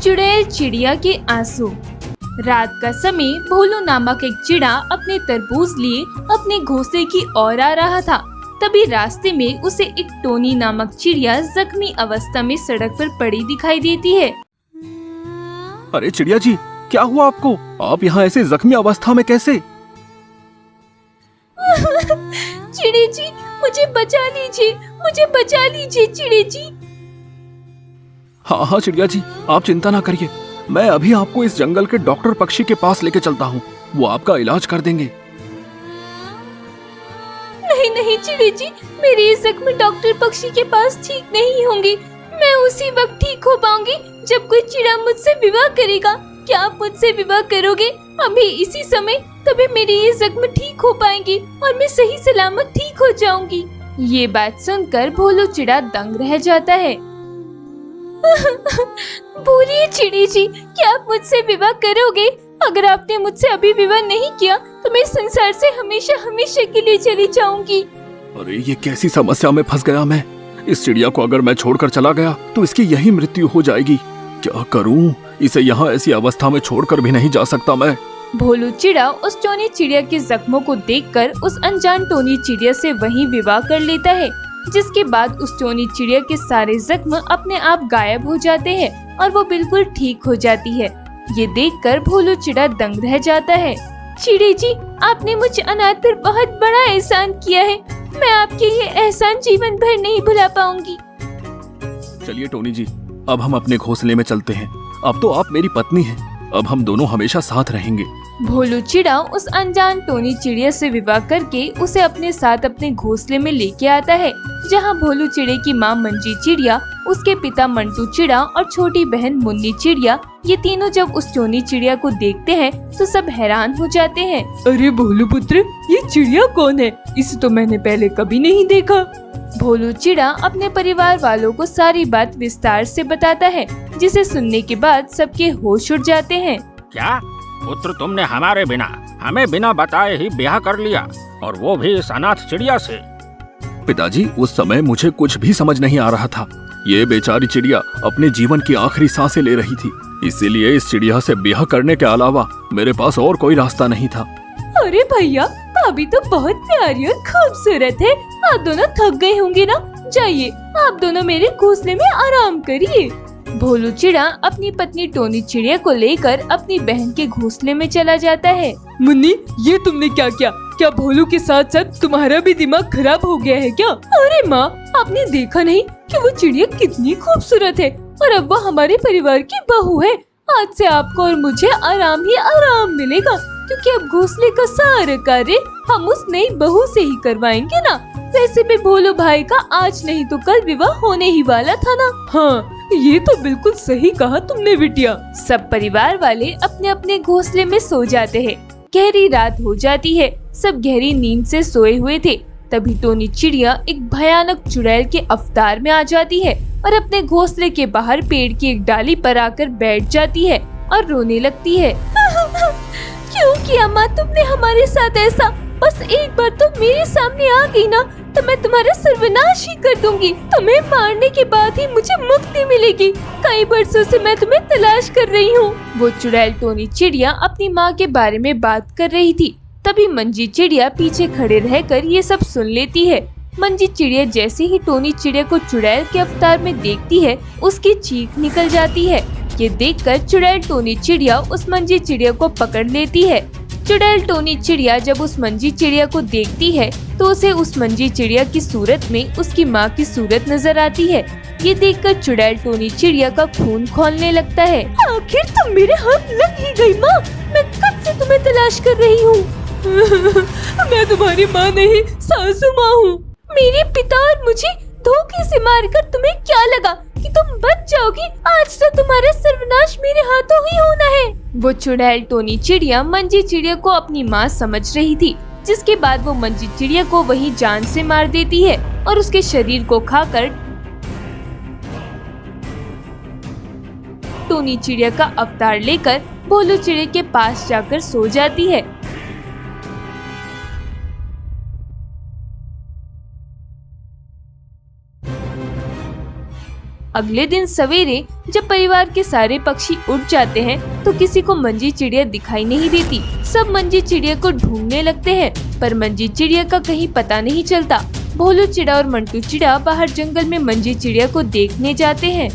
चुड़ैल चिड़िया के आंसू। रात का समय भोलू नामक एक चिड़ा अपने तरबूज लिए अपने घोंसले की ओर आ रहा था। तभी रास्ते में उसे एक टोनी नामक चिड़िया जख्मी अवस्था में सड़क पर पड़ी दिखाई देती है। अरे चिड़िया जी, क्या हुआ आपको? आप यहाँ ऐसे जख्मी अवस्था में कैसे? चिड़ी जी, मुझे बचा लीजिए चिड़ी जी। हाँ हाँ चिड़िया जी, आप चिंता ना करिए, मैं अभी आपको इस जंगल के डॉक्टर पक्षी के पास लेके चलता हूँ। वो आपका इलाज कर देंगे। नहीं चिड़ी जी, मेरी ये जख्म डॉक्टर पक्षी के पास ठीक नहीं होंगी। मैं उसी वक्त ठीक हो पाऊंगी जब कोई चिड़ा मुझसे विवाह करेगा। क्या आप मुझसे विवाह करोगे अभी इसी समय? तभी मेरी ये जख्म ठीक हो पाएंगी और मैं सही सलामत ठीक हो जाऊंगी। ये बात सुनकर भोलू चिड़ा दंग रह जाता है। बोलिए चिड़ी जी, क्या आप मुझसे विवाह करोगे? अगर आपने मुझसे अभी विवाह नहीं किया तो मैं संसार से हमेशा हमेशा के लिए चली जाऊंगी। अरे ये कैसी समस्या में फंस गया मैं। इस चिड़िया को अगर मैं छोड़कर चला गया तो इसकी यही मृत्यु हो जाएगी। क्या करूं? इसे यहाँ ऐसी अवस्था में छोड़कर भी नहीं जा सकता मैं। भोलू चिड़ा उस टोनी चिड़िया के जख्मों को देखकर उस अनजान टोनी चिड़िया से वहीं विवाह कर लेता है, जिसके बाद उस टोनी चिड़िया के सारे जख्म अपने आप गायब हो जाते हैं और वो बिल्कुल ठीक हो जाती है। ये देखकर भोलू चिड़ा दंग रह जाता है। चिड़ी जी, आपने मुझ अनाथ पर बहुत बड़ा एहसान किया है। मैं आपके ये एहसान जीवन भर नहीं भुला पाऊंगी। चलिए टोनी जी, अब हम अपने घोंसले में चलते हैं। अब तो आप मेरी पत्नी हैं, अब हम दोनों हमेशा साथ रहेंगे। भोलू चिड़ा उस अनजान टोनी चिड़िया से विवाह करके उसे अपने साथ अपने घोंसले में लेके आता है, जहाँ भोलू चिड़े की माँ मंजी चिड़िया, उसके पिता मंटू चिड़ा और छोटी बहन मुन्नी चिड़िया, ये तीनों जब उस टोनी चिड़िया को देखते हैं तो सब हैरान हो जाते हैं। अरे भोलू पुत्र, ये चिड़िया कौन है? इसे तो मैंने पहले कभी नहीं देखा। भोलू चिड़ा अपने परिवार वालों को सारी बात विस्तार से बताता है, जिसे सुनने के बाद सबके होश उड़ जाते हैं। क्या पुत्र, तुमने हमें बिना बताए ही ब्याह कर लिया, और वो भी इस अनाथ चिड़िया से? पिताजी, उस समय मुझे कुछ भी समझ नहीं आ रहा था। ये बेचारी चिड़िया अपने जीवन की आखिरी सांसें ले रही थी, इसीलिए इस चिड़िया से ब्याह करने के अलावा मेरे पास और कोई रास्ता नहीं था। अरे भैया, भाभी तो बहुत प्यारी और खूबसूरत है। आप दोनों थक गए होंगे ना? जाइए, आप दोनों मेरे घोंसले में आराम करिए। भोलू चिड़ा अपनी पत्नी टोनी चिड़िया को लेकर अपनी बहन के घोंसले में चला जाता है। मुन्नी, ये तुमने क्या किया? क्या भोलू के साथ साथ तुम्हारा भी दिमाग खराब हो गया है क्या? अरे माँ, आपने देखा नहीं कि वो चिड़िया कितनी खूबसूरत है और अब वो हमारे परिवार की बहू है। आज से आपको और मुझे आराम ही आराम मिलेगा, क्योंकि अब घोंसले का सारा कार्य हम उस नई बहू से ही करवाएंगे ना। वैसे भी भोलू भाई का आज नहीं तो कल विवाह होने ही वाला था ना। हाँ, ये तो बिल्कुल सही कहा तुमने बिटिया। सब परिवार वाले अपने अपने घोंसले में सो जाते हैं। गहरी रात हो जाती है, सब गहरी नींद से सोए हुए थे। तभी टोनी चिड़िया एक भयानक चुड़ैल के अवतार में आ जाती है और अपने घोंसले के बाहर पेड़ की एक डाली पर आकर बैठ जाती है और रोने लगती है। क्यों किया माँ तुमने हमारे साथ ऐसा? बस एक बार तो मेरे सामने आ गई ना तो मैं तुम्हारा सर्वनाश ही कर दूंगी। तुम्हें मारने के बाद ही मुझे मुक्ति मिलेगी। कई बरसों से मैं तुम्हें तलाश कर रही हूँ। वो चुड़ैल टोनी चिड़िया अपनी माँ के बारे में बात कर रही थी। तभी मंजी चिड़िया पीछे खड़े रहकर ये सब सुन लेती है। मंजी चिड़िया जैसे ही टोनी चिड़िया को चुड़ैल के अवतार में देखती है, उसकी चीख निकल जाती है। ये देखकर चुड़ैल टोनी चिड़िया उस मंजी चिड़िया को पकड़ लेती है। चुड़ैल टोनी चिड़िया जब उस मंजी चिड़िया को देखती है तो उसे उस मंजी चिड़िया की सूरत में उसकी माँ की सूरत नजर आती है। ये देखकर चुड़ैल टोनी चिड़िया का खून खौलने लगता है। आखिर तुम मेरे हाथ लग ही गई माँ, मैं कब से तुम्हें तलाश कर रही हूँ। मैं तुम्हारी माँ नहीं, सासू माँ हूँ। मेरे पिता और मुझे धोखे से मारकर तुम्हें क्या लगा कि तुम बच जाओगी? आज तो तुम्हारा सर्वनाश मेरे हाथों ही होना है। वो चुड़ैल टोनी चिड़िया मंजी चिड़िया को अपनी माँ समझ रही थी, जिसके बाद वो मंजी चिड़िया को वहीं जान से मार देती है और उसके शरीर को खाकर टोनी चिड़िया का अवतार लेकर भोलू चिड़िया के पास जाकर सो जाती है। अगले दिन सवेरे जब परिवार के सारे पक्षी उड़ जाते हैं तो किसी को मंजी चिड़िया दिखाई नहीं देती। सब मंजी चिड़िया को ढूंढने लगते हैं पर मंजी चिड़िया का कहीं पता नहीं चलता। भोलू चिड़ा और मंटू चिड़ा बाहर जंगल में मंजी चिड़िया को देखने जाते हैं।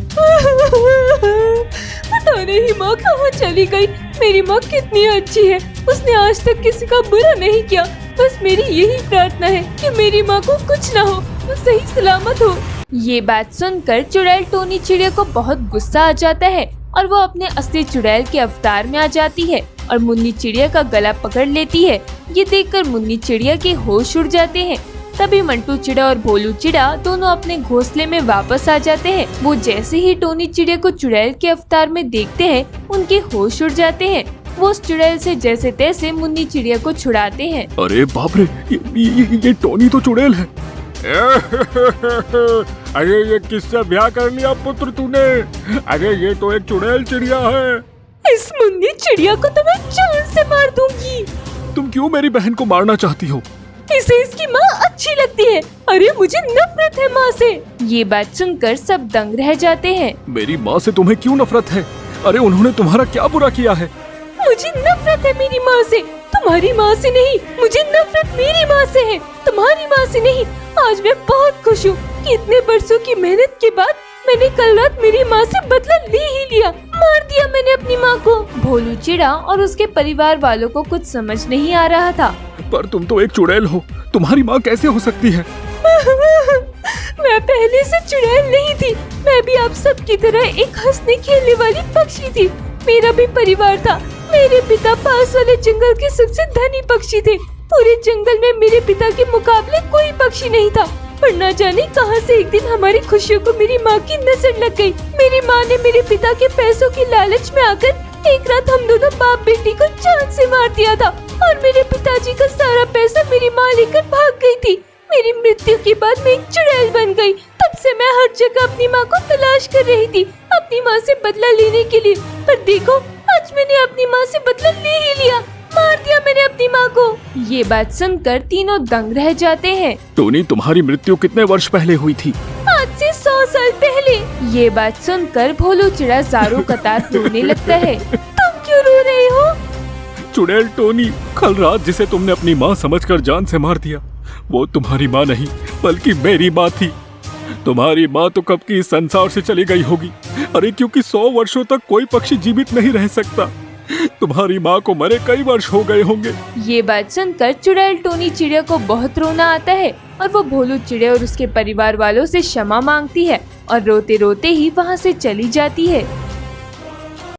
पता नहीं माँ कहाँ चली गई। मेरी माँ कितनी अच्छी है, उसने आज तक किसी का बुरा नहीं किया। बस मेरी यही प्रार्थना है कि मेरी माँ को कुछ ना हो, वो सही सलामत हो। ये बात सुनकर चुड़ैल टोनी चिड़िया को बहुत गुस्सा आ जाता है और वो अपने असली चुड़ैल के अवतार में आ जाती है और मुन्नी चिड़िया का गला पकड़ लेती है। ये देखकर मुन्नी चिड़िया के होश उड़ जाते हैं। तभी मंटू चिड़ा और भोलू चिड़ा दोनों अपने घोंसले में वापस आ जाते हैं। वो जैसे ही टोनी चिड़िया को चुड़ैल के अवतार में देखते हैं उनके होश उड़ जाते हैं। वो उस चुड़ैल से जैसे तैसे मुन्नी चिड़िया को छुड़ाते हैं। अरे बाप रे, ये टोनी तो चुड़ैल है। अरे ये किससे ब्याह कर लिया पुत्र तूने? अरे ये तो एक चुड़ैल चिड़िया है। इस मुन्नी चिड़िया को तो मैं जान से मार दूंगी। तुम क्यों मेरी बहन को मारना चाहती हो? इसे इसकी माँ अच्छी लगती है। अरे मुझे नफरत है माँ से। ये बात सुनकर सब दंग रह जाते हैं। मेरी माँ से तुम्हें क्यों नफरत है? अरे उन्होंने तुम्हारा क्या बुरा किया है? मुझे नफरत है मेरी माँ से, तुम्हारी माँ से नहीं। मुझे नफरत मेरी माँ से है, तुम्हारी माँ से नहीं। आज मैं बहुत खुश हूँ कि इतने बरसों की मेहनत के बाद मैंने कल रात मेरी माँ से बदला ले ही लिया। मार दिया मैंने अपनी माँ को। भोलू चिड़ा और उसके परिवार वालों को कुछ समझ नहीं आ रहा था। पर तुम तो एक चुड़ैल हो, तुम्हारी माँ कैसे हो सकती है? मैं पहले से चुड़ैल नहीं थी। मैं भी आप सब की तरह एक हंसने खेलने वाली पक्षी थी। मेरा भी परिवार था। मेरे पिता पास वाले जंगल के सबसे धनी पक्षी थे। पूरे जंगल में मेरे पिता के मुकाबले कोई पक्षी नहीं था। पर न जाने कहां से एक दिन हमारी खुशियों को मेरी माँ की नजर लग गई। मेरी माँ ने मेरे पिता के पैसों की लालच में आकर एक रात हम दोनों बाप बेटी को जान से मार दिया था और मेरे पिताजी का सारा पैसा मेरी माँ लेकर भाग गई थी। मेरी मृत्यु के बाद मैं एक चुड़ैल बन गई। तब से मैं हर जगह अपनी माँ को तलाश कर रही थी, अपनी माँ से बदला लेने के लिए। पर देखो, आज मैंने अपनी माँ से बदला ले ही लिया। मार दिया मैंने अपनी माँ को। ये बात सुनकर तीनों दंग रह जाते हैं। टोनी, तुम्हारी मृत्यु कितने वर्ष पहले हुई थी? आज से 100 साल पहले। ये बात सुनकर भोलू चिड़ा ज़ारों कतार रोने लगता है। तुम क्यों रो रहे हो? चुड़ैल टोनी, कल रात जिसे तुमने अपनी माँ समझकर जान से मार दिया, वो तुम्हारी माँ नहीं बल्कि मेरी माँ थी। तुम्हारी माँ तो कब की इस संसार से चली गई होगी। अरे क्योंकि 100 वर्षों तक कोई पक्षी जीवित नहीं रह सकता। तुम्हारी माँ को मरे कई वर्ष हो गए होंगे। ये बात सुनकर चुड़ैल टोनी चिड़िया को बहुत रोना आता है और वो भोलू चिड़िया और उसके परिवार वालों से क्षमा मांगती है और रोते रोते ही वहाँ से चली जाती है।